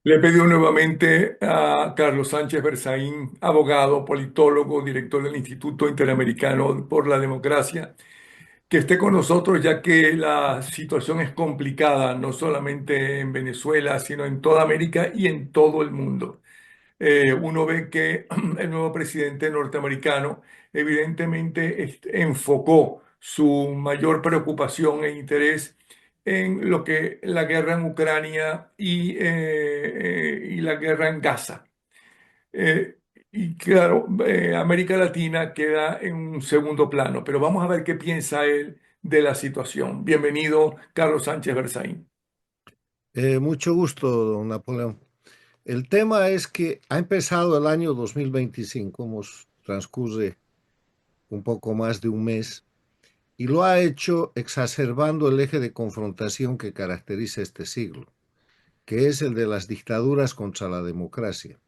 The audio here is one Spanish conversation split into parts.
Le he pedido nuevamente a Carlos Sánchez Berzaín, abogado, politólogo, director del Instituto Interamericano por la Democracia, que esté con nosotros, ya que la situación es complicada, no solamente en Venezuela, sino en toda América y en todo el mundo. Uno ve que el nuevo presidente norteamericano evidentemente enfocó su mayor preocupación e interés en lo que la guerra en Ucrania y la guerra en Gaza. Eh, y claro, América Latina queda en un segundo plano, pero vamos a ver qué piensa él de la situación. Bienvenido, Carlos Sánchez Berzaín. Mucho gusto, don Napoleón. El tema es que ha empezado el año 2025, transcurre un poco más de un mes, y lo ha hecho exacerbando el eje de confrontación que caracteriza este siglo, que es el de las dictaduras contra la democracia.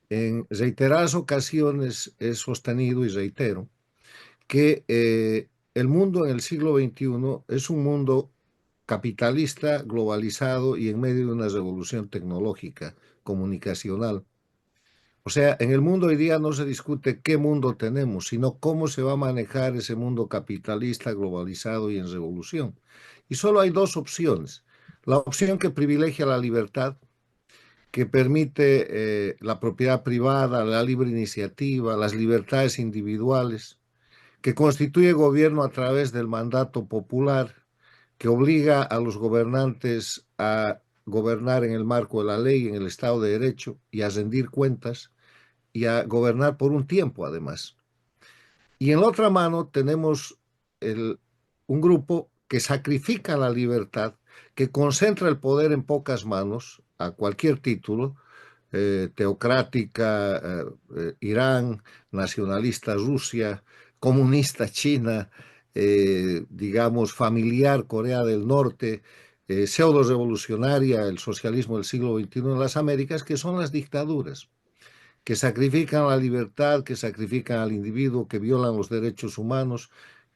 En reiteradas ocasiones he sostenido y reitero que el mundo en el siglo XXI es un mundo capitalista, globalizado y en medio de una revolución tecnológica, comunicacional. O sea, en el mundo hoy día no se discute qué mundo tenemos, sino cómo se va a manejar ese mundo capitalista, globalizado y en revolución. Y solo hay dos opciones. La opción que privilegia la libertad, que permite la propiedad privada, la libre iniciativa, las libertades individuales, que constituye gobierno a través del mandato popular, que obliga a los gobernantes a gobernar en el marco de la ley, en el Estado de Derecho y a rendir cuentas y a gobernar por un tiempo además. Y en la otra mano tenemos el, un grupo que sacrifica la libertad, que concentra el poder en pocas manos a cualquier título, teocrática, Irán, nacionalista Rusia, comunista China, digamos familiar Corea del Norte, pseudo revolucionaria, el socialismo del siglo XXI en las Américas, que son las dictaduras que sacrifican la libertad, que sacrifican al individuo, que violan los derechos humanos,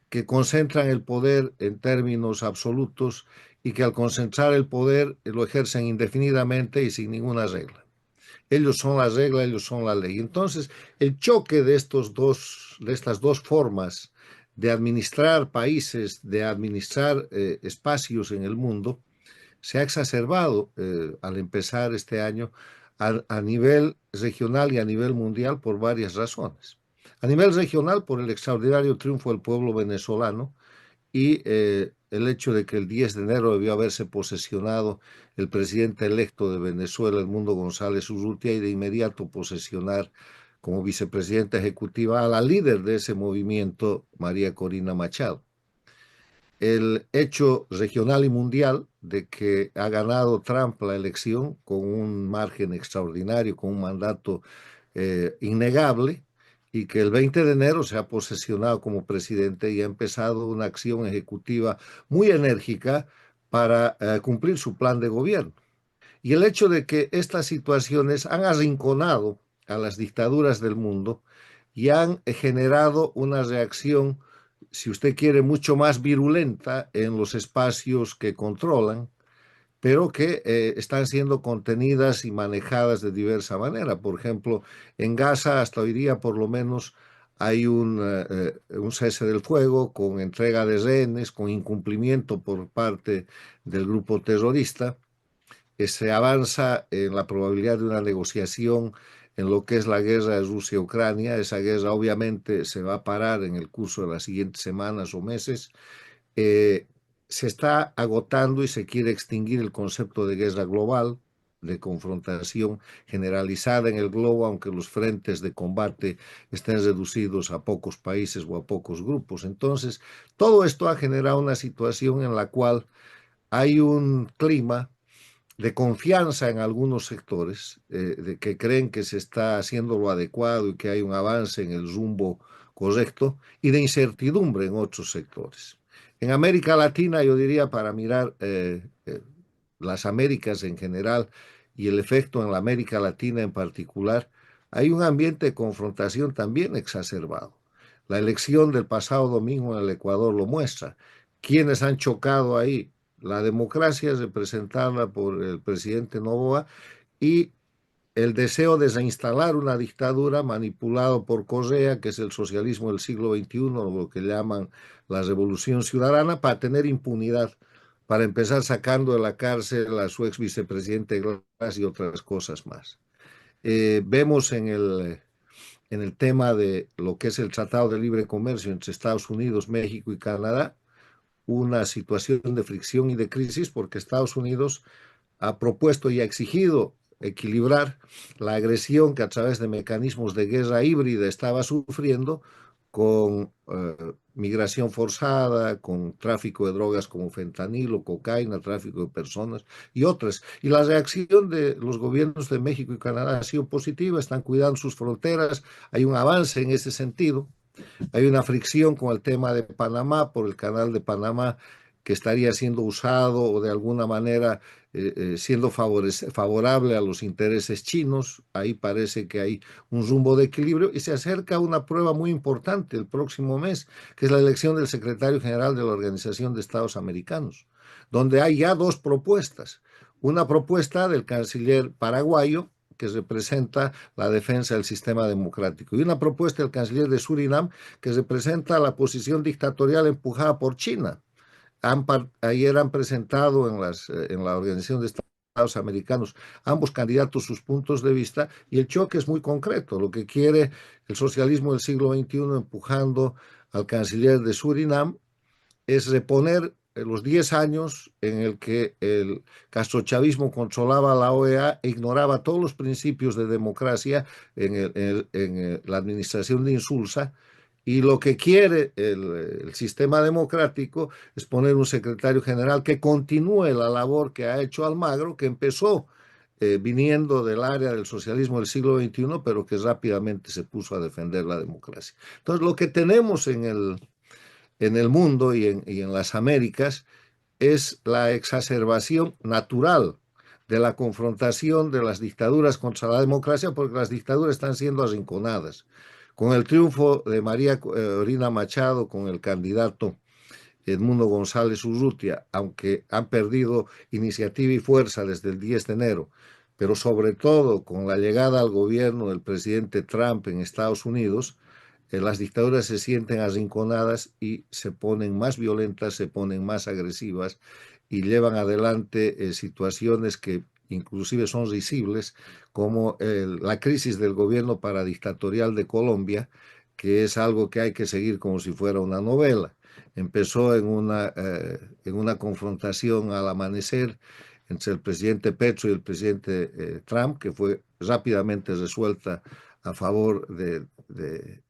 que concentran el poder en términos absolutos y que al concentrar el poder lo ejercen indefinidamente y sin ninguna regla. Ellos son la regla, ellos son la ley. Entonces, el choque de estas dos formas de administrar países, de administrar espacios en el mundo, se ha exacerbado al empezar este año a nivel regional y a nivel mundial por varias razones. A nivel regional, por el extraordinario triunfo del pueblo venezolano y el hecho de que el 10 de enero debió haberse posesionado el presidente electo de Venezuela, Edmundo González Urrutia, y de inmediato posesionar como vicepresidenta ejecutiva a la líder de ese movimiento, María Corina Machado. El hecho regional y mundial de que ha ganado Trump la elección con un margen extraordinario, con un mandato innegable, y que el 20 de enero se ha posesionado como presidente y ha empezado una acción ejecutiva muy enérgica para cumplir su plan de gobierno. Y el hecho de que estas situaciones han arrinconado a las dictaduras del mundo y han generado una reacción, si usted quiere, mucho más virulenta en los espacios que controlan, pero que están siendo contenidas y manejadas de diversa manera. Por ejemplo, en Gaza hasta hoy día por lo menos hay un cese del fuego con entrega de rehenes, con incumplimiento por parte del grupo terrorista. Se avanza en la probabilidad de una negociación en lo que es la guerra de Rusia-Ucrania. Esa guerra obviamente se va a parar en el curso de las siguientes semanas o meses. Eh, Se está agotando y se quiere extinguir el concepto de guerra global, de confrontación generalizada en el globo, aunque los frentes de combate estén reducidos a pocos países o a pocos grupos. Entonces, todo esto ha generado una situación en la cual hay un clima de confianza en algunos sectores, de que creen que se está haciendo lo adecuado y que hay un avance en el rumbo correcto, y de incertidumbre en otros sectores. En América Latina, yo diría, para mirar las Américas en general y el efecto en la América Latina en particular, hay un ambiente de confrontación también exacerbado. La elección del pasado domingo en el Ecuador lo muestra. ¿Quiénes han chocado ahí? La democracia representada por el presidente Noboa y el deseo de reinstalar una dictadura manipulado por Correa, que es el socialismo del siglo XXI, lo que llaman la revolución ciudadana, para tener impunidad, para empezar sacando de la cárcel a su ex vicepresidente Glass y otras cosas más. Vemos en el tema de lo que es el Tratado de Libre Comercio entre Estados Unidos, México y Canadá, una situación de fricción y de crisis porque Estados Unidos ha propuesto y ha exigido equilibrar la agresión que a través de mecanismos de guerra híbrida estaba sufriendo con migración forzada, con tráfico de drogas como fentanilo, cocaína, tráfico de personas y otras. Y la reacción de los gobiernos de México y Canadá ha sido positiva, están cuidando sus fronteras, hay un avance en ese sentido. Hay una fricción con el tema de Panamá por el canal de Panamá que estaría siendo usado o de alguna manera siendo favorable a los intereses chinos. Ahí parece que hay un rumbo de equilibrio y se acerca una prueba muy importante el próximo mes, que es la elección del secretario general de la Organización de Estados Americanos, donde hay ya dos propuestas. Una propuesta del canciller paraguayo, que representa la defensa del sistema democrático, y una propuesta del canciller de Surinam, que representa la posición dictatorial empujada por China. Ayer han presentado en la Organización de Estados Americanos ambos candidatos sus puntos de vista y el choque es muy concreto. Lo que quiere el socialismo del siglo XXI empujando al canciller de Surinam es reponer los 10 años en el que el castrochavismo controlaba la OEA e ignoraba todos los principios de democracia en la administración de Insulza. Y lo que quiere el sistema democrático es poner un secretario general que continúe la labor que ha hecho Almagro, que empezó viniendo del área del socialismo del siglo XXI, pero que rápidamente se puso a defender la democracia. Entonces, lo que tenemos en el mundo y en las Américas es la exacerbación natural de la confrontación de las dictaduras contra la democracia, porque las dictaduras están siendo arrinconadas. Con el triunfo de María Corina Machado, con el candidato Edmundo González Urrutia, aunque han perdido iniciativa y fuerza desde el 10 de enero, pero sobre todo con la llegada al gobierno del presidente Trump en Estados Unidos, las dictaduras se sienten arrinconadas y se ponen más violentas, se ponen más agresivas y llevan adelante situaciones que inclusive son risibles, como la crisis del gobierno paradictatorial de Colombia, que es algo que hay que seguir como si fuera una novela. Empezó en una confrontación al amanecer entre el presidente Petro y el presidente Trump, que fue rápidamente resuelta a favor de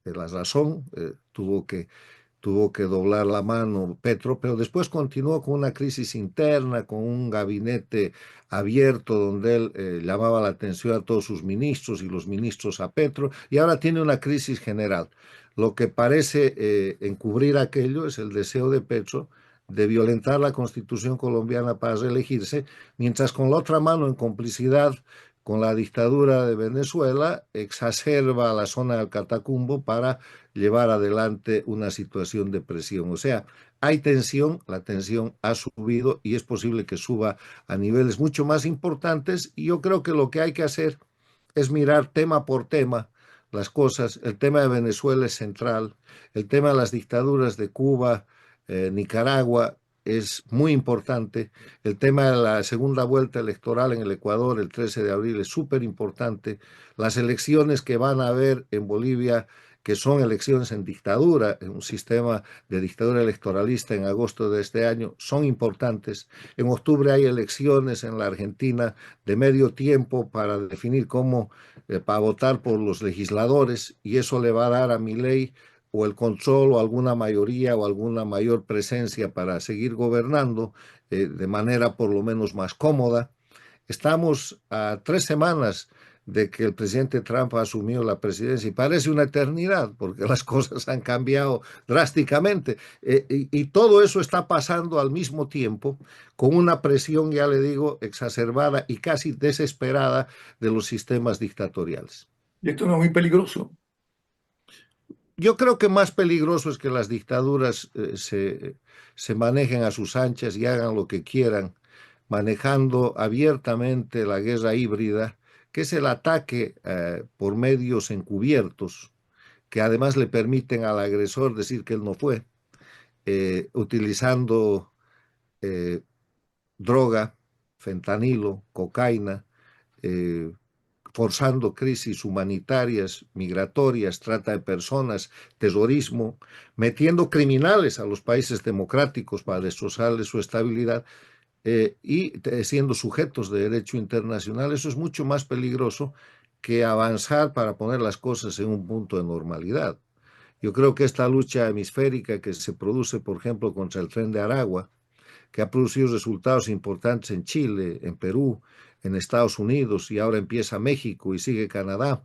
la razón, tuvo que doblar la mano Petro, pero después continuó con una crisis interna, con un gabinete abierto donde él llamaba la atención a todos sus ministros y los ministros a Petro, y ahora tiene una crisis general. Lo que parece encubrir aquello es el deseo de Petro de violentar la constitución colombiana para reelegirse, mientras con la otra mano, en complicidad con la dictadura de Venezuela, exacerba la zona del Catacumbo para llevar adelante una situación de presión. O sea, hay tensión, la tensión ha subido y es posible que suba a niveles mucho más importantes y yo creo que lo que hay que hacer es mirar tema por tema las cosas. El tema de Venezuela es central, el tema de las dictaduras de Cuba, Nicaragua es muy importante. El tema de la segunda vuelta electoral en el Ecuador el 13 de abril es súper importante. Las elecciones que van a haber en Bolivia, que son elecciones en dictadura, en un sistema de dictadura electoralista en agosto de este año, son importantes. En octubre hay elecciones en la Argentina de medio tiempo para definir cómo, para votar por los legisladores, y eso le va a dar a Milei o el control o alguna mayoría o alguna mayor presencia para seguir gobernando de manera por lo menos más cómoda. Estamos a 3 semanas de que el presidente Trump asumió la presidencia y parece una eternidad porque las cosas han cambiado drásticamente y todo eso está pasando al mismo tiempo con una presión, ya le digo, exacerbada y casi desesperada de los sistemas dictatoriales. Y esto no es muy peligroso. Yo creo que más peligroso es que las dictaduras se manejen a sus anchas y hagan lo que quieran, manejando abiertamente la guerra híbrida que es el ataque por medios encubiertos, que además le permiten al agresor decir que él no fue, utilizando eh, droga, fentanilo, cocaína, eh, forzando crisis humanitarias, migratorias, trata de personas, terrorismo, metiendo criminales a los países democráticos para destrozarles su estabilidad y siendo sujetos de derecho internacional. Eso es mucho más peligroso que avanzar para poner las cosas en un punto de normalidad. Yo creo que esta lucha hemisférica que se produce, por ejemplo, contra el tren de Aragua, que ha producido resultados importantes en Chile, en Perú, en Estados Unidos y ahora empieza México y sigue Canadá,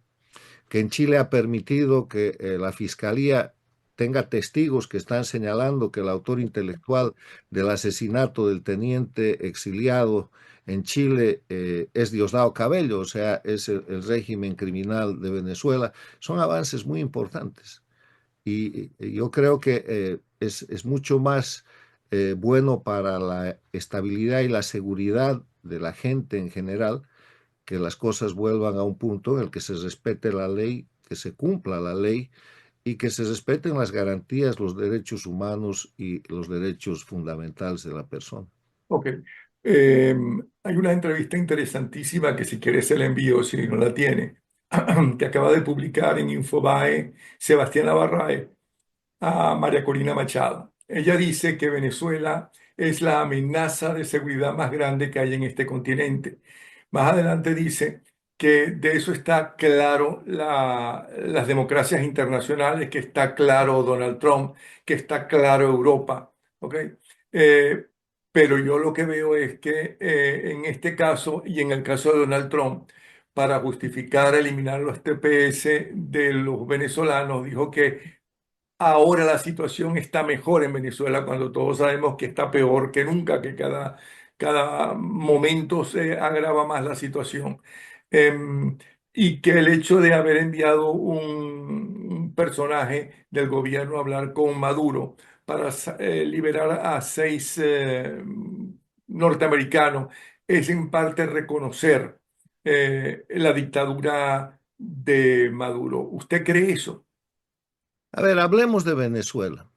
que en Chile ha permitido que la Fiscalía tenga testigos que están señalando que el autor intelectual del asesinato del teniente exiliado en Chile es Diosdado Cabello, o sea, es el régimen criminal de Venezuela. Son avances muy importantes. Y yo creo que es mucho más bueno para la estabilidad y la seguridad de la gente en general que las cosas vuelvan a un punto en el que se respete la ley, que se cumpla la ley y que se respeten las garantías, los derechos humanos y los derechos fundamentales de la persona. Ok. Hay una entrevista interesantísima que si quieres se la envío, si no la tiene, que acaba de publicar en Infobae Sebastián Navarrae a María Corina Machado. Ella dice que Venezuela es la amenaza de seguridad más grande que hay en este continente. Más adelante dice que de eso está claro las democracias internacionales, que está claro Donald Trump, que está claro Europa. ¿Ok? Eh, pero yo lo que veo es que en este caso y en el caso de Donald Trump, para justificar eliminar los TPS de los venezolanos, dijo que ahora la situación está mejor en Venezuela cuando todos sabemos que está peor que nunca, que cada momento se agrava más la situación. Em, y que el hecho de haber enviado un personaje del gobierno a hablar con Maduro para liberar a 6 norteamericanos es en parte reconocer la dictadura de Maduro. ¿Usted cree eso? A ver, hablemos de Venezuela.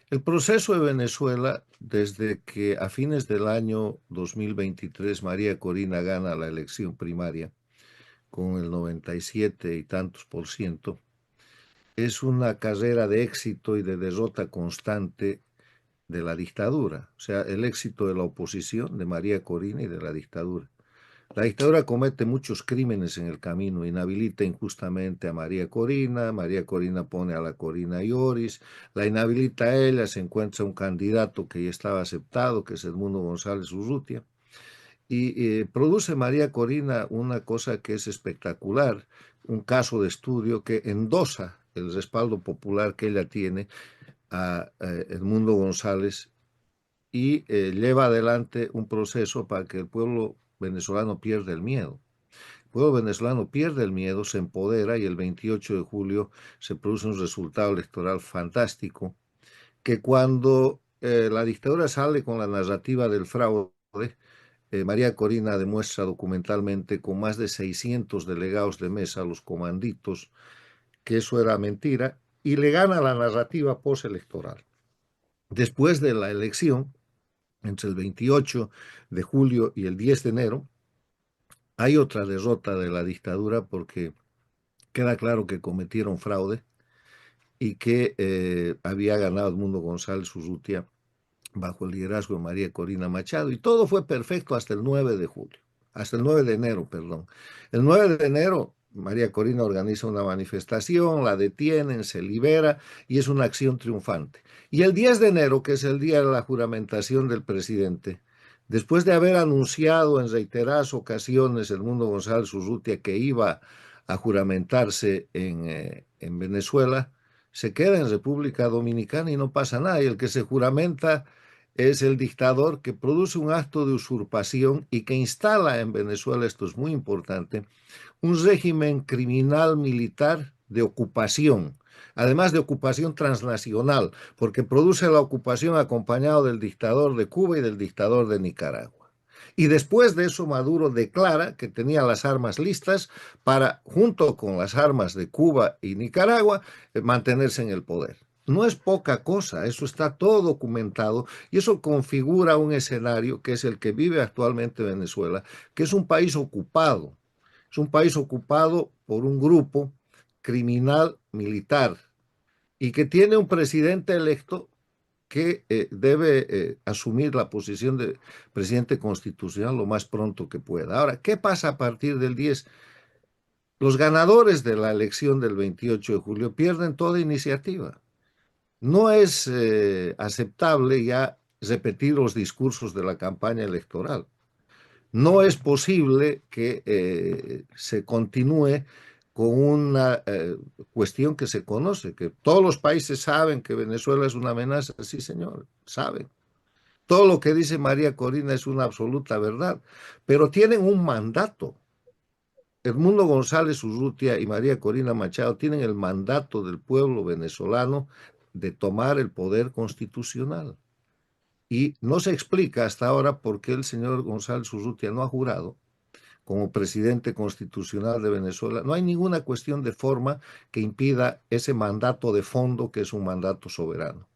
El proceso de Venezuela, desde que a fines del año 2023 María Corina gana la elección primaria con el 97 y tantos por ciento, es una carrera de éxito y de derrota constante de la dictadura, o sea, el éxito de la oposición de María Corina y de la dictadura. La dictadura comete muchos crímenes en el camino, inhabilita injustamente a María Corina pone a la Corina Lloris, la inhabilita a ella, se encuentra un candidato que ya estaba aceptado, que es Edmundo González Urrutia, y produce María Corina una cosa que es espectacular, un caso de estudio que endosa el respaldo popular que ella tiene a Edmundo González y lleva adelante un proceso para que el pueblo venezolano pierda el miedo. El pueblo venezolano pierde el miedo, se empodera y el 28 de julio se produce un resultado electoral fantástico que cuando la dictadura sale con la narrativa del fraude, María Corina demuestra documentalmente con más de 600 delegados de mesa, los comanditos, que eso era mentira y le gana la narrativa postelectoral. Después de la elección, entre el 28 de julio y el 10 de enero, hay otra derrota de la dictadura porque queda claro que cometieron fraude y que había ganado Edmundo González Urrutia bajo el liderazgo de María Corina Machado y todo fue perfecto hasta el 9 de julio, hasta el 9 de enero, perdón. El 9 de enero María Corina organiza una manifestación, la detienen, se libera y es una acción triunfante. Y el 10 de enero, que es el día de la juramentación del presidente, después de haber anunciado en reiteradas ocasiones Edmundo González Urrutia que iba a juramentarse en Venezuela, se queda en República Dominicana y no pasa nada. Y el que se juramenta es el dictador que produce un acto de usurpación y que instala en Venezuela, esto es muy importante, un régimen criminal militar de ocupación, además de ocupación transnacional, porque produce la ocupación acompañado del dictador de Cuba y del dictador de Nicaragua. Y después de eso Maduro declara que tenía las armas listas para, junto con las armas de Cuba y Nicaragua, mantenerse en el poder. No es poca cosa, eso está todo documentado y eso configura un escenario que es el que vive actualmente Venezuela, que es un país ocupado. Es un país ocupado por un grupo criminal militar y que tiene un presidente electo que debe asumir la posición de presidente constitucional lo más pronto que pueda. Ahora, ¿qué pasa a partir del 10? Los ganadores de la elección del 28 de julio pierden toda iniciativa. No es aceptable ya repetir los discursos de la campaña electoral. No es posible que se continúe con una cuestión que se conoce, que todos los países saben que Venezuela es una amenaza. Sí, señor, saben. Todo lo que dice María Corina es una absoluta verdad, pero tienen un mandato. Edmundo González Urrutia y María Corina Machado tienen el mandato del pueblo venezolano de tomar el poder constitucional. Y no se explica hasta ahora por qué el señor González Urrutia no ha jurado como presidente constitucional de Venezuela. No hay ninguna cuestión de forma que impida ese mandato de fondo que es un mandato soberano.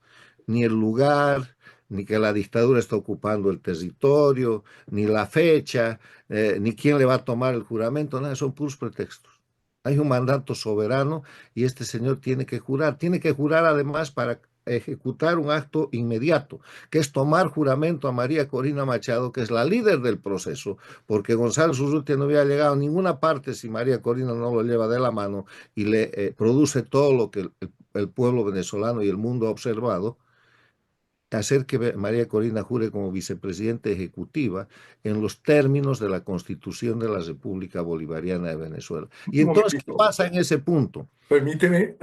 Ni el lugar, ni que la dictadura está ocupando el territorio, ni la fecha, ni quién le va a tomar el juramento, nada, son puros pretextos. Hay un mandato soberano y este señor tiene que jurar además para ejecutar un acto inmediato, que es tomar juramento a María Corina Machado, que es la líder del proceso, porque González Urrutia no había llegado a ninguna parte si María Corina no lo lleva de la mano y le produce todo lo que el pueblo venezolano y el mundo ha observado, hacer que María Corina jure como vicepresidenta ejecutiva en los términos de la Constitución de la República Bolivariana de Venezuela. Y Un entonces, ¿qué momentito. pasa en ese punto? Permíteme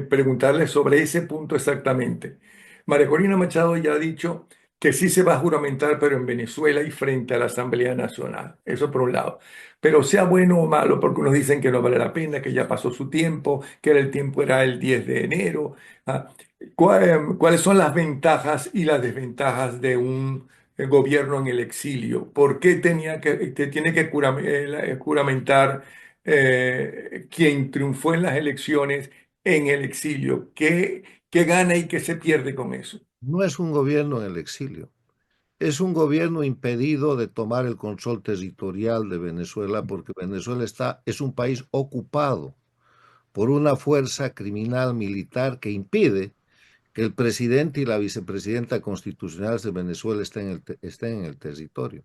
preguntarle sobre ese punto exactamente. María Corina Machado ya ha dicho que sí se va a juramentar, pero en Venezuela y frente a la Asamblea Nacional. Eso por un lado. Pero sea bueno o malo, porque unos dicen que no vale la pena, que ya pasó su tiempo, que el tiempo era el 10 de enero. Ah, ¿Cuáles son las ventajas y las desventajas de un gobierno en el exilio? ¿Por qué tiene que juramentar quien triunfó en las elecciones en el exilio? ¿Qué gana y qué se pierde con eso? No es un gobierno en el exilio, es un gobierno impedido de tomar el control territorial de Venezuela porque Venezuela es un país ocupado por una fuerza criminal militar que impide que el presidente y la vicepresidenta constitucional de Venezuela estén en el territorio.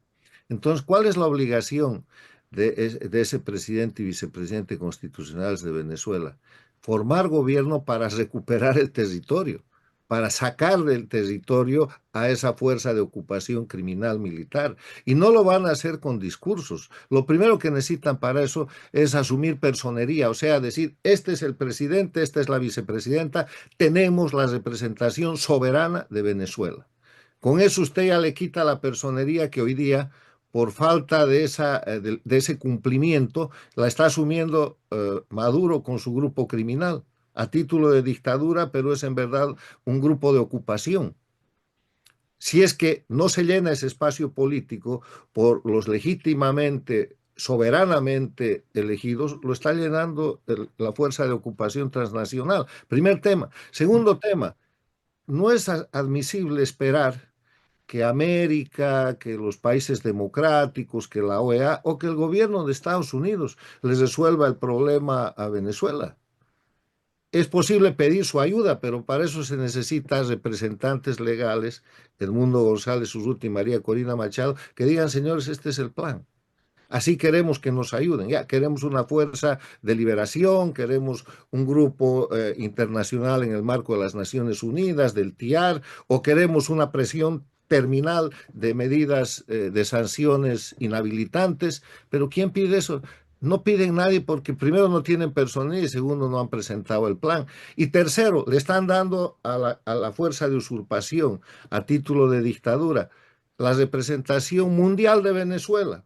Entonces, ¿cuál es la obligación de ese presidente y vicepresidente constitucional de Venezuela? Formar gobierno para recuperar el territorio, para sacar del territorio a esa fuerza de ocupación criminal militar. Y no lo van a hacer con discursos. Lo primero que necesitan para eso es asumir personería, o sea, decir, este es el presidente, esta es la vicepresidenta, tenemos la representación soberana de Venezuela. Con eso usted ya le quita la personería que hoy día, por falta de ese cumplimiento, la está asumiendo Maduro con su grupo criminal a título de dictadura, pero es en verdad un grupo de ocupación. Si es que no se llena ese espacio político por los legítimamente, soberanamente elegidos, lo está llenando la fuerza de ocupación transnacional. Primer tema. Segundo tema, no es admisible esperar que América, que los países democráticos, que la OEA o que el gobierno de Estados Unidos les resuelva el problema a Venezuela. Es posible pedir su ayuda, pero para eso se necesitan representantes legales, Edmundo González Urrutia y María Corina Machado, que digan, señores, este es el plan. Así queremos que nos ayuden. Ya queremos una fuerza de liberación, queremos un grupo internacional en el marco de las Naciones Unidas, del TIAR, o queremos una presión terminal de medidas de sanciones inhabilitantes. Pero ¿quién pide eso? No piden nadie porque primero no tienen personal y segundo no han presentado el plan. Y tercero, le están dando a la fuerza de usurpación a título de dictadura la representación mundial de Venezuela.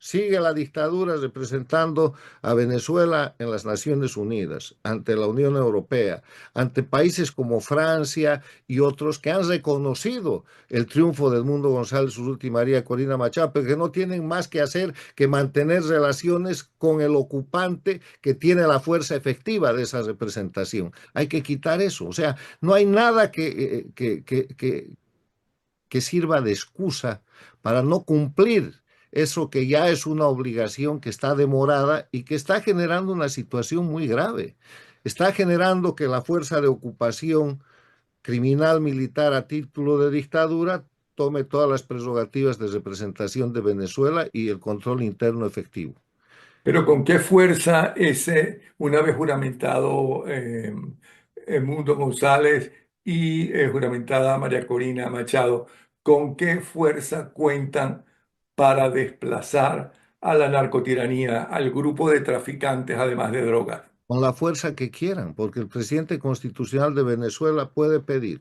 sigue la dictadura representando a Venezuela en las Naciones Unidas, ante la Unión Europea, ante países como Francia y otros que han reconocido el triunfo del Mundo González Urrutia y María Corina Machado, pero que no tienen más que hacer que mantener relaciones con el ocupante que tiene la fuerza efectiva de esa representación. Hay que quitar eso. O sea, no hay nada que sirva de excusa para no cumplir eso que ya es una obligación que está demorada y que está generando una situación muy grave. Está generando que la fuerza de ocupación criminal militar a título de dictadura tome todas las prerrogativas de representación de Venezuela y el control interno efectivo. Pero ¿con qué fuerza ese, una vez juramentado Mundo González y juramentada María Corina Machado, con qué fuerza cuentan para desplazar a la narcotiranía, al grupo de traficantes, además de drogas? Con la fuerza que quieran, porque el presidente constitucional de Venezuela puede pedir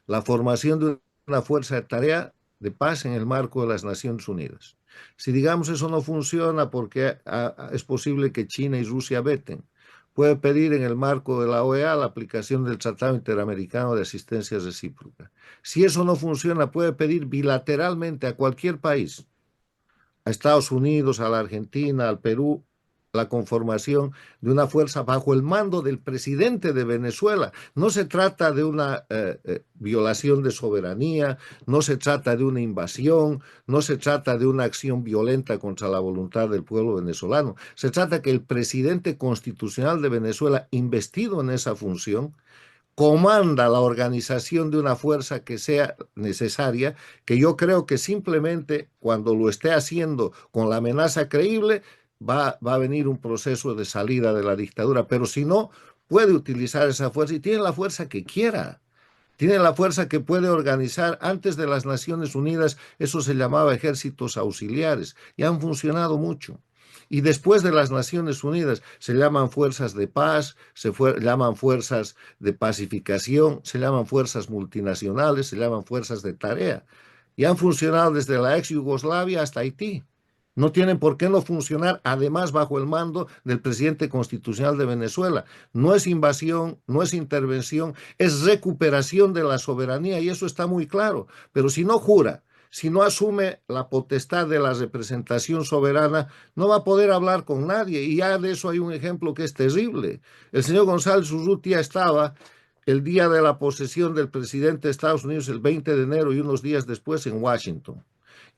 la formación de una fuerza de tarea de paz en el marco de las Naciones Unidas. Si digamos eso no funciona porque es posible que China y Rusia veten, puede pedir en el marco de la OEA la aplicación del Tratado Interamericano de Asistencia Recíproca. Si eso no funciona, puede pedir bilateralmente a cualquier país, a Estados Unidos, a la Argentina, al Perú, la conformación de una fuerza bajo el mando del presidente de Venezuela. No se trata de una violación de soberanía, no se trata de una invasión, no se trata de una acción violenta contra la voluntad del pueblo venezolano. Se trata que el presidente constitucional de Venezuela, investido en esa función, comanda la organización de una fuerza que sea necesaria, que yo creo que simplemente cuando lo esté haciendo con la amenaza creíble, va a venir un proceso de salida de la dictadura, pero si no, puede utilizar esa fuerza y tiene la fuerza que quiera. Tiene la fuerza que puede organizar. Antes de las Naciones Unidas, eso se llamaba ejércitos auxiliares y han funcionado mucho. Y después de las Naciones Unidas se llaman fuerzas de paz, llaman fuerzas de pacificación, se llaman fuerzas multinacionales, se llaman fuerzas de tarea. Y han funcionado desde la ex Yugoslavia hasta Haití. No tienen por qué no funcionar, además bajo el mando del presidente constitucional de Venezuela. No es invasión, no es intervención, es recuperación de la soberanía y eso está muy claro. Pero si no jura, si no asume la potestad de la representación soberana, no va a poder hablar con nadie. Y ya de eso hay un ejemplo que es terrible. El señor González Urrutia estaba el día de la posesión del presidente de Estados Unidos, el 20 de enero y unos días después en Washington.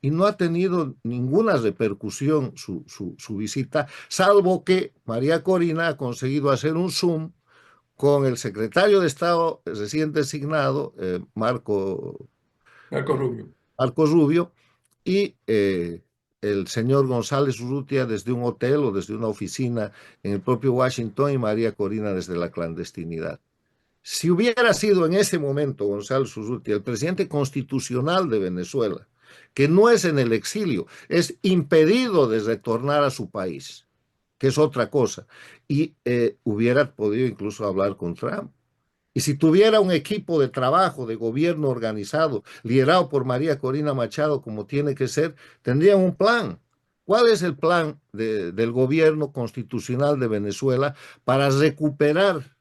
Y no ha tenido ninguna repercusión su visita, salvo que María Corina ha conseguido hacer un Zoom con el secretario de Estado recién designado, Marco Rubio. Marco Rubio, y el señor González Urrutia desde un hotel o desde una oficina en el propio Washington y María Corina desde la clandestinidad. Si hubiera sido en ese momento González Urrutia el presidente constitucional de Venezuela, que no es en el exilio, es impedido de retornar a su país, que es otra cosa, y hubiera podido incluso hablar con Trump. Y si tuviera un equipo de trabajo, de gobierno organizado, liderado por María Corina Machado, como tiene que ser, tendrían un plan. ¿Cuál es el plan del gobierno constitucional de Venezuela para recuperar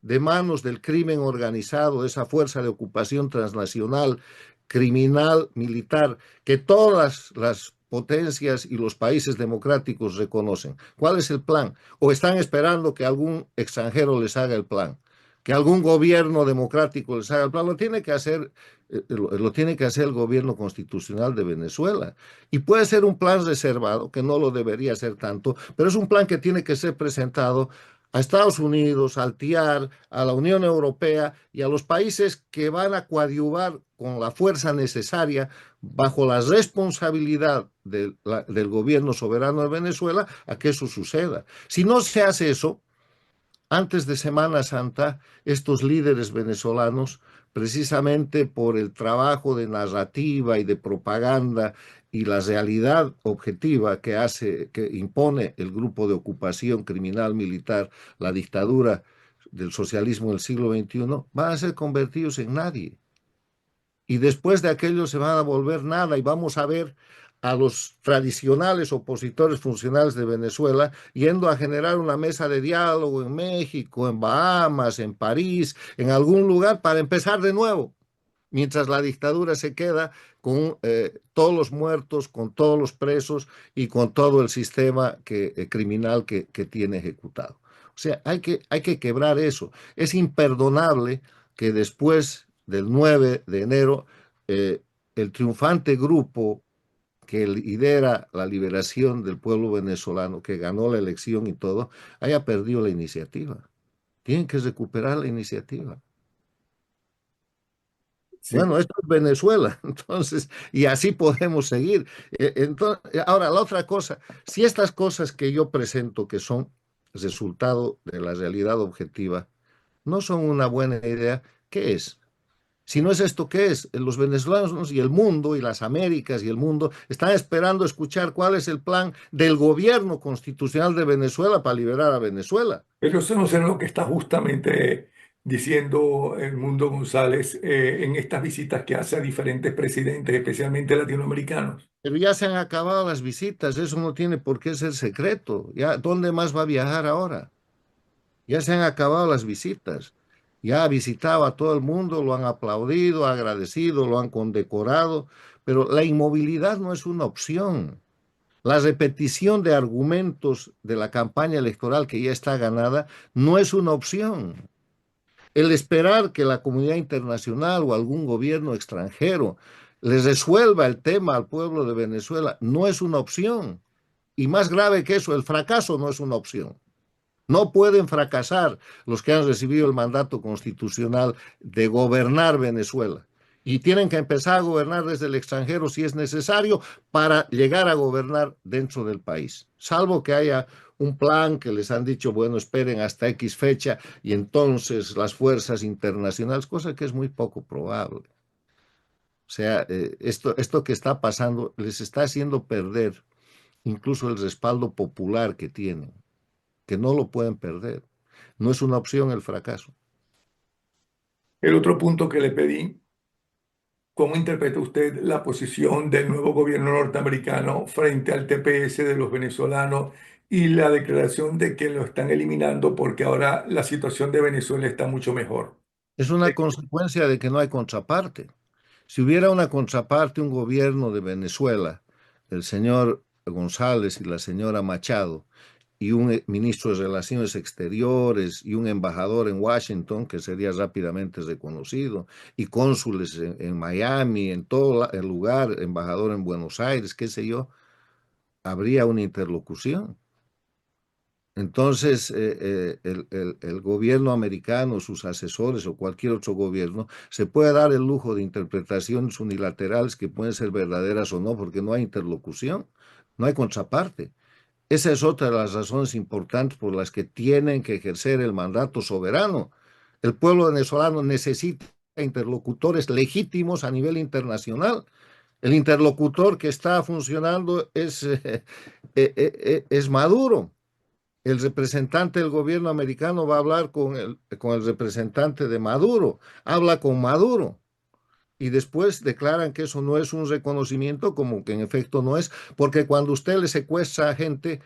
de manos del crimen organizado, de esa fuerza de ocupación transnacional, criminal, militar, que todas las potencias y los países democráticos reconocen? ¿Cuál es el plan? ¿O están esperando que algún extranjero les haga el plan? Que algún gobierno democrático les haga el plan, lo tiene que hacer el gobierno constitucional de Venezuela. Y puede ser un plan reservado, que no lo debería ser tanto, pero es un plan que tiene que ser presentado a Estados Unidos, al TIAR, a la Unión Europea y a los países que van a coadyuvar con la fuerza necesaria bajo la responsabilidad del gobierno soberano de Venezuela a que eso suceda. Si no se hace eso, antes de Semana Santa, estos líderes venezolanos, precisamente por el trabajo de narrativa y de propaganda y la realidad objetiva que impone el grupo de ocupación criminal militar, la dictadura del socialismo del siglo XXI, van a ser convertidos en nadie. Y después de aquello se van a volver nada y vamos a ver a los tradicionales opositores funcionales de Venezuela, yendo a generar una mesa de diálogo en México, en Bahamas, en París, en algún lugar para empezar de nuevo, mientras la dictadura se queda con todos los muertos, con todos los presos y con todo el sistema criminal que tiene ejecutado. O sea, hay que quebrar eso. Es imperdonable que después del 9 de enero el triunfante grupo que lidera la liberación del pueblo venezolano, que ganó la elección y todo, haya perdido la iniciativa. Tienen que recuperar la iniciativa. Sí. Bueno, esto es Venezuela, entonces, y así podemos seguir. Entonces, ahora, la otra cosa, si estas cosas que yo presento, que son resultado de la realidad objetiva, no son una buena idea, ¿qué es? Si no es esto, ¿qué es? Los venezolanos y el mundo y las Américas y el mundo están esperando escuchar cuál es el plan del gobierno constitucional de Venezuela para liberar a Venezuela. Pero eso no sé lo que está justamente diciendo el Mundo González en estas visitas que hace a diferentes presidentes, especialmente latinoamericanos. Pero ya se han acabado las visitas, eso no tiene por qué ser secreto. Ya, ¿dónde más va a viajar ahora? Ya se han acabado las visitas. Ya ha visitado a todo el mundo, lo han aplaudido, agradecido, lo han condecorado, pero la inmovilidad no es una opción. La repetición de argumentos de la campaña electoral que ya está ganada no es una opción. El esperar que la comunidad internacional o algún gobierno extranjero les resuelva el tema al pueblo de Venezuela no es una opción. Y más grave que eso, el fracaso no es una opción. No pueden fracasar los que han recibido el mandato constitucional de gobernar Venezuela. Y tienen que empezar a gobernar desde el extranjero si es necesario para llegar a gobernar dentro del país. Salvo que haya un plan que les han dicho, bueno, esperen hasta X fecha y entonces las fuerzas internacionales, cosa que es muy poco probable. O sea, esto que está pasando les está haciendo perder incluso el respaldo popular que tienen, que no lo pueden perder. No es una opción el fracaso. El otro punto que le pedí, ¿cómo interpreta usted la posición del nuevo gobierno norteamericano frente al TPS de los venezolanos y la declaración de que lo están eliminando porque ahora la situación de Venezuela está mucho mejor? Es una consecuencia de que no hay contraparte. Si hubiera una contraparte, un gobierno de Venezuela, el señor González y la señora Machado, y un ministro de Relaciones Exteriores y un embajador en Washington, que sería rápidamente reconocido, y cónsules en Miami, en todo el lugar, embajador en Buenos Aires, qué sé yo, habría una interlocución. Entonces, el gobierno americano, sus asesores o cualquier otro gobierno se puede dar el lujo de interpretaciones unilaterales que pueden ser verdaderas o no, porque no hay interlocución, no hay contraparte. Esa es otra de las razones importantes por las que tienen que ejercer el mandato soberano. El pueblo venezolano necesita interlocutores legítimos a nivel internacional. El interlocutor que está funcionando es Maduro. El representante del gobierno americano va a hablar con el representante de Maduro, habla con Maduro y después declaran que eso no es un reconocimiento, como que en efecto no es, porque cuando usted le secuestra a gente,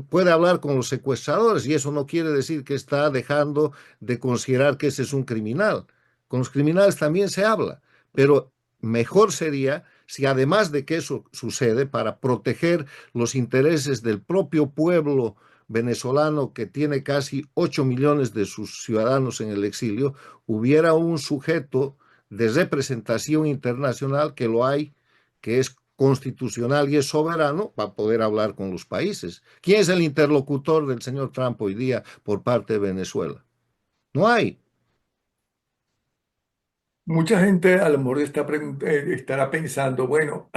puede hablar con los secuestradores y eso no quiere decir que está dejando de considerar que ese es un criminal. Con los criminales también se habla, pero mejor sería si además de que eso sucede, para proteger los intereses del propio pueblo venezolano que tiene casi 8 millones de sus ciudadanos en el exilio, hubiera un sujeto de representación internacional que lo hay, que es constitucional y es soberano para poder hablar con los países. ¿Quién es el interlocutor del señor Trump hoy día por parte de Venezuela? No hay. Mucha gente a lo mejor estará pensando, bueno,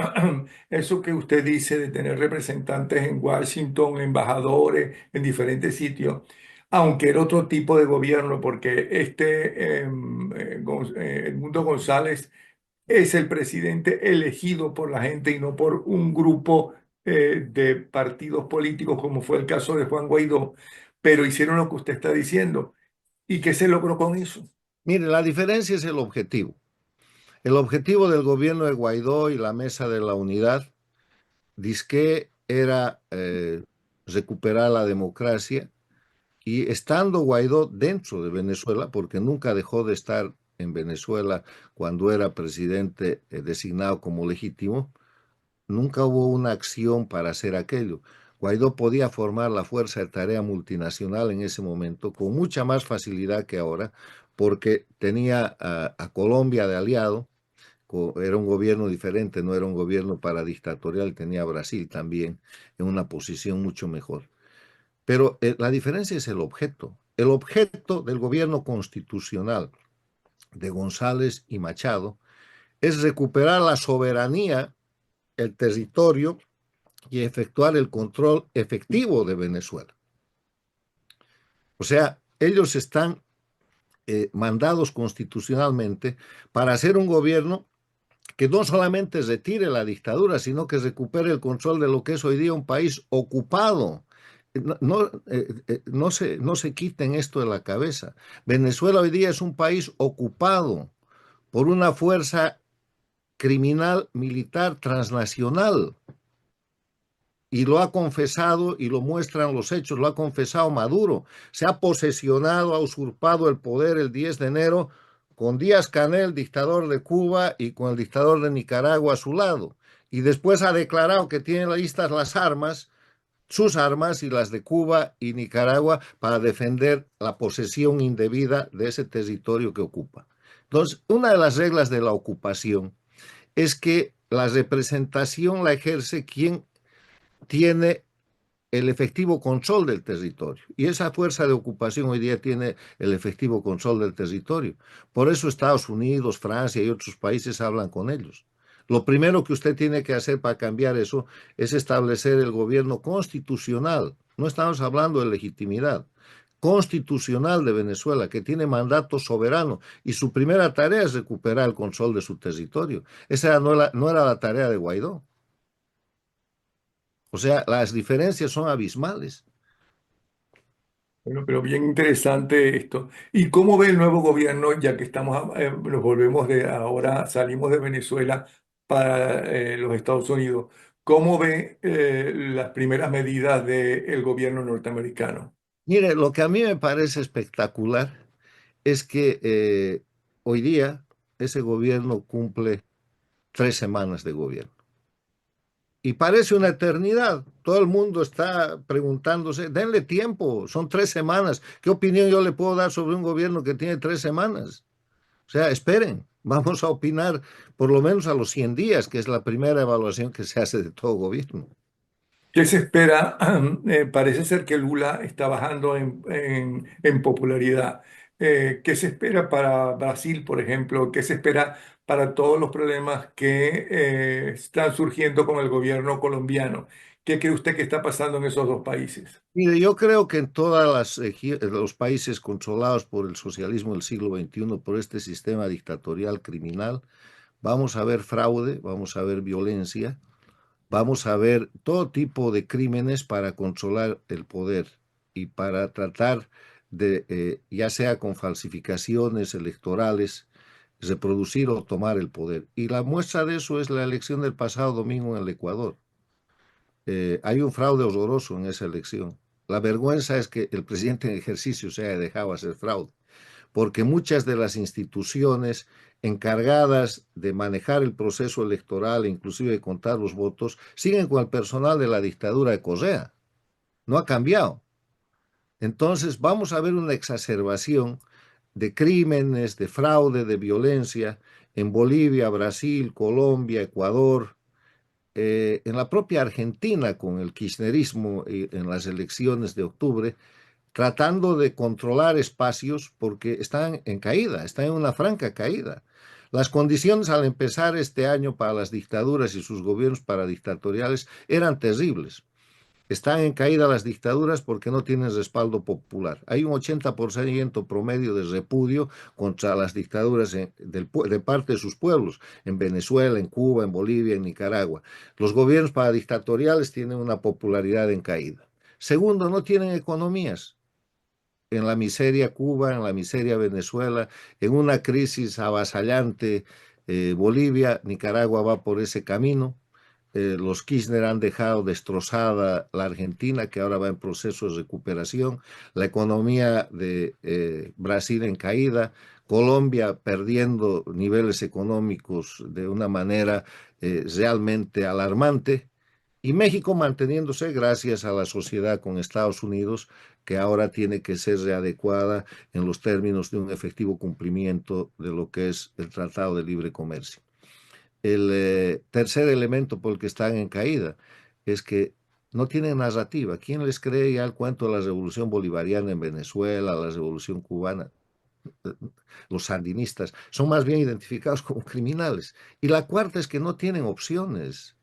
eso que usted dice de tener representantes en Washington, embajadores en diferentes sitios, aunque era otro tipo de gobierno, porque Edmundo González es el presidente elegido por la gente y no por un grupo de partidos políticos, como fue el caso de Juan Guaidó, pero hicieron lo que usted está diciendo. ¿Y qué se logró con eso? Mire, la diferencia es el objetivo. El objetivo del gobierno de Guaidó y la Mesa de la Unidad dizque era recuperar la democracia y estando Guaidó dentro de Venezuela, porque nunca dejó de estar en Venezuela cuando era presidente designado como legítimo, nunca hubo una acción para hacer aquello. Guaidó podía formar la Fuerza de Tarea Multinacional en ese momento con mucha más facilidad que ahora, porque tenía a Colombia de aliado, era un gobierno diferente, no era un gobierno paradictatorial, tenía a Brasil también en una posición mucho mejor. Pero la diferencia es el objeto. El objeto del gobierno constitucional de González y Machado es recuperar la soberanía, el territorio y efectuar el control efectivo de Venezuela. O sea, ellos están mandados constitucionalmente para hacer un gobierno que no solamente retire la dictadura, sino que recupere el control de lo que es hoy día un país ocupado. No se quiten esto de la cabeza. Venezuela hoy día es un país ocupado por una fuerza criminal militar transnacional. Y lo ha confesado y lo muestran los hechos, lo ha confesado Maduro. Se ha posesionado, ha usurpado el poder el 10 de enero con Díaz-Canel, dictador de Cuba, y con el dictador de Nicaragua a su lado. Y después ha declarado que tiene listas las armas, sus armas y las de Cuba y Nicaragua para defender la posesión indebida de ese territorio que ocupa. Entonces, una de las reglas de la ocupación es que la representación la ejerce quien tiene el efectivo control del territorio. Y esa fuerza de ocupación hoy día tiene el efectivo control del territorio. Por eso Estados Unidos, Francia y otros países hablan con ellos. Lo primero que usted tiene que hacer para cambiar eso es establecer el gobierno constitucional. No estamos hablando de legitimidad. Constitucional de Venezuela, que tiene mandato soberano, y su primera tarea es recuperar el control de su territorio. Esa no era la tarea de Guaidó. O sea, las diferencias son abismales. Bueno, pero bien interesante esto. ¿Y cómo ve el nuevo gobierno, ya que nos volvemos de ahora, salimos de Venezuela para los Estados Unidos? ¿Cómo ve las primeras medidas del gobierno norteamericano? Mire, lo que a mí me parece espectacular es que hoy día ese gobierno cumple 3 semanas de gobierno. Y parece una eternidad. Todo el mundo está preguntándose, denle tiempo, son 3 semanas. ¿Qué opinión yo le puedo dar sobre un gobierno que tiene 3 semanas? O sea, esperen, vamos a opinar por lo menos a los 100 días, que es la primera evaluación que se hace de todo gobierno. ¿Qué se espera? Parece ser que Lula está bajando en popularidad. ¿Qué se espera para Brasil, por ejemplo? ¿Qué se espera para todos los problemas que están surgiendo con el gobierno colombiano? ¿Qué cree usted que está pasando en esos dos países? Mire, yo creo que en todos los países controlados por el socialismo del siglo XXI, por este sistema dictatorial criminal, vamos a ver fraude, vamos a ver violencia, vamos a ver todo tipo de crímenes para controlar el poder y para tratar de, ya sea con falsificaciones electorales, reproducir o tomar el poder. Y la muestra de eso es la elección del pasado domingo en el Ecuador. Hay un fraude horroroso en esa elección. La vergüenza es que el presidente en ejercicio se haya dejado hacer fraude, porque muchas de las instituciones encargadas de manejar el proceso electoral, inclusive de contar los votos, siguen con el personal de la dictadura de Correa. No ha cambiado. Entonces vamos a ver una exacerbación de crímenes, de fraude, de violencia en Bolivia, Brasil, Colombia, Ecuador, en la propia Argentina con el kirchnerismo en las elecciones de octubre, tratando de controlar espacios porque están en caída, están en una franca caída. Las condiciones al empezar este año para las dictaduras y sus gobiernos paradictatoriales eran terribles. Están en caída las dictaduras porque no tienen respaldo popular. Hay un 80% promedio de repudio contra las dictaduras de parte de sus pueblos, en Venezuela, en Cuba, en Bolivia, en Nicaragua. Los gobiernos paradictatoriales tienen una popularidad en caída. Segundo, no tienen economías. En la miseria Cuba, en la miseria Venezuela, en una crisis avasallante Bolivia, Nicaragua va por ese camino. Los Kirchner han dejado destrozada la Argentina, que ahora va en proceso de recuperación, la economía de Brasil en caída, Colombia perdiendo niveles económicos de una manera realmente alarmante, y México manteniéndose gracias a la sociedad con Estados Unidos, que ahora tiene que ser readecuada en los términos de un efectivo cumplimiento de lo que es el Tratado de Libre Comercio. El tercer elemento por el que están en caída es que no tienen narrativa. ¿Quién les cree ya el cuento de la revolución bolivariana en Venezuela, la revolución cubana? Los sandinistas son más bien identificados como criminales. Y la cuarta es que no tienen opciones.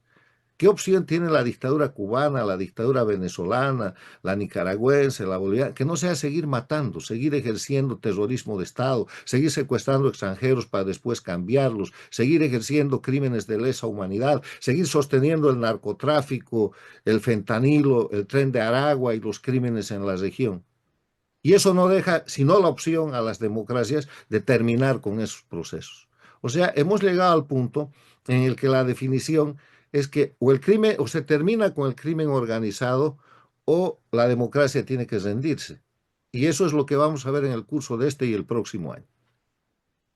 ¿Qué opción tiene la dictadura cubana, la dictadura venezolana, la nicaragüense, la boliviana? Que no sea seguir matando, seguir ejerciendo terrorismo de Estado, seguir secuestrando extranjeros para después cambiarlos, seguir ejerciendo crímenes de lesa humanidad, seguir sosteniendo el narcotráfico, el fentanilo, el tren de Aragua y los crímenes en la región. Y eso no deja sino la opción a las democracias de terminar con esos procesos. O sea, hemos llegado al punto en el que la definición es que o el crimen o se termina con el crimen organizado o la democracia tiene que rendirse. Y eso es lo que vamos a ver en el curso de este y el próximo año.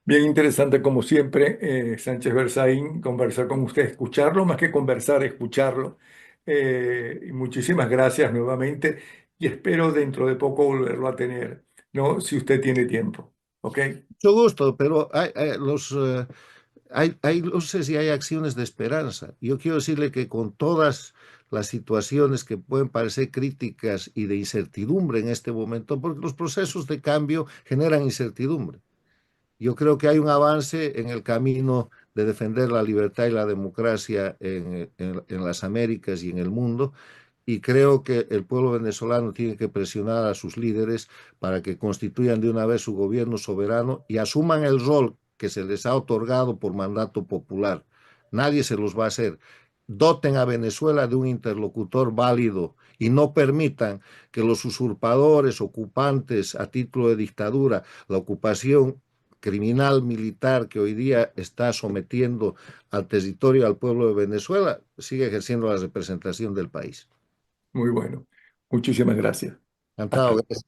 Bien interesante como siempre, Sánchez Berzaín, conversar con usted, escucharlo, más que conversar, escucharlo. Y muchísimas gracias nuevamente y espero dentro de poco volverlo a tener, ¿no? Si usted tiene tiempo, ¿ok? Mucho gusto, pero hay luces y hay acciones de esperanza. Yo quiero decirle que con todas las situaciones que pueden parecer críticas y de incertidumbre en este momento, porque los procesos de cambio generan incertidumbre. Yo creo que hay un avance en el camino de defender la libertad y la democracia en las Américas y en el mundo, y creo que el pueblo venezolano tiene que presionar a sus líderes para que constituyan de una vez su gobierno soberano y asuman el rol que se les ha otorgado por mandato popular. Nadie se los va a hacer. Doten a Venezuela de un interlocutor válido y no permitan que los usurpadores, ocupantes a título de dictadura, la ocupación criminal militar que hoy día está sometiendo al territorio al pueblo de Venezuela, siga ejerciendo la representación del país. Muy bueno. Muchísimas gracias. Hasta Encantado. luego. Gracias.